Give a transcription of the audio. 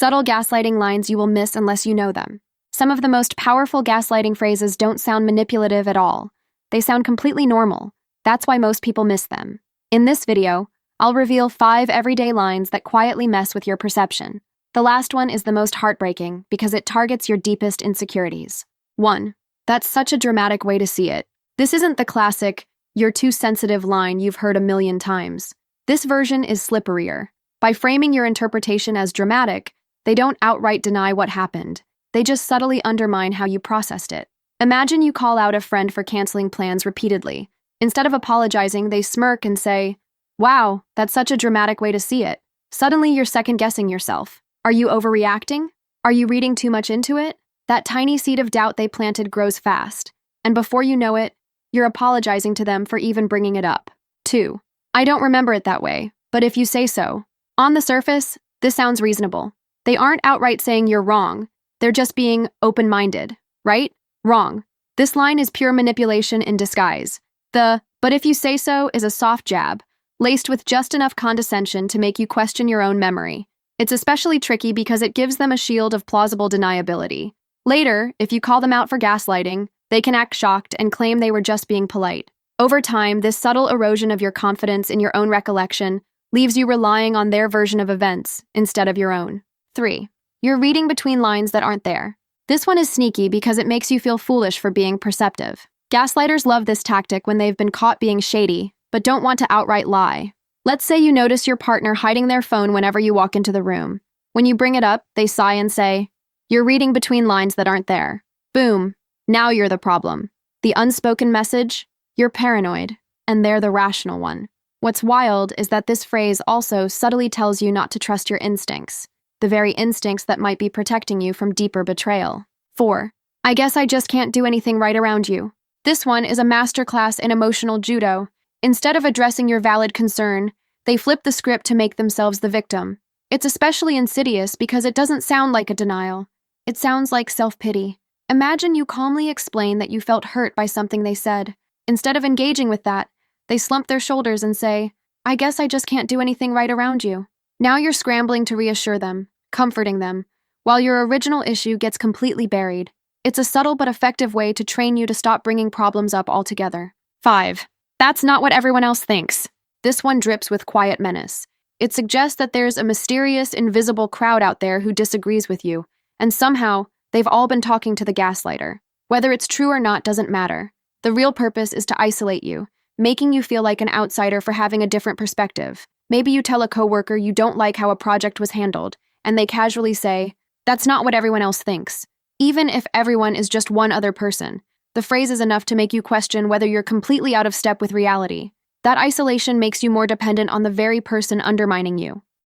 Subtle gaslighting lines you will miss unless you know them. Some of the most powerful gaslighting phrases don't sound manipulative at all. They sound completely normal. That's why most people miss them. In this video, I'll reveal 5 everyday lines that quietly mess with your perception. The last one is the most heartbreaking because it targets your deepest insecurities. 1. That's such a dramatic way to see it. This isn't the classic, "you're too sensitive" line you've heard a million times. This version is slipperier. By framing your interpretation as dramatic, they don't outright deny what happened. They just subtly undermine how you processed it. Imagine you call out a friend for canceling plans repeatedly. Instead of apologizing, they smirk and say, "Wow, that's such a dramatic way to see it." Suddenly, you're second-guessing yourself. Are you overreacting? Are you reading too much into it? That tiny seed of doubt they planted grows fast, and before you know it, you're apologizing to them for even bringing it up. 2. I don't remember it that way, but if you say so. On the surface, this sounds reasonable. They aren't outright saying you're wrong. They're just being open-minded, right? Wrong. This line is pure manipulation in disguise. The "but if you say so" is a soft jab, laced with just enough condescension to make you question your own memory. It's especially tricky because it gives them a shield of plausible deniability. Later, if you call them out for gaslighting, they can act shocked and claim they were just being polite. Over time, this subtle erosion of your confidence in your own recollection leaves you relying on their version of events instead of your own. 3. You're reading between lines that aren't there. This one is sneaky because it makes you feel foolish for being perceptive. Gaslighters love this tactic when they've been caught being shady, but don't want to outright lie. Let's say you notice your partner hiding their phone whenever you walk into the room. When you bring it up, they sigh and say, "You're reading between lines that aren't there." Boom. Now you're the problem. The unspoken message? You're paranoid, and they're the rational one. What's wild is that this phrase also subtly tells you not to trust your instincts, the very instincts that might be protecting you from deeper betrayal. 4. I guess I just can't do anything right around you. This one is a masterclass in emotional judo. Instead of addressing your valid concern, they flip the script to make themselves the victim. It's especially insidious because it doesn't sound like a denial. It sounds like self-pity. Imagine you calmly explain that you felt hurt by something they said. Instead of engaging with that, they slump their shoulders and say, "I guess I just can't do anything right around you." Now you're scrambling to reassure them, comforting them, while your original issue gets completely buried. It's a subtle but effective way to train you to stop bringing problems up altogether. 5. That's not what everyone else thinks. This one drips with quiet menace. It suggests that there's a mysterious, invisible crowd out there who disagrees with you, and somehow, they've all been talking to the gaslighter. Whether it's true or not doesn't matter. The real purpose is to isolate you, making you feel like an outsider for having a different perspective. Maybe you tell a coworker you don't like how a project was handled, and they casually say, "That's not what everyone else thinks." Even if everyone is just one other person, the phrase is enough to make you question whether you're completely out of step with reality. That isolation makes you more dependent on the very person undermining you.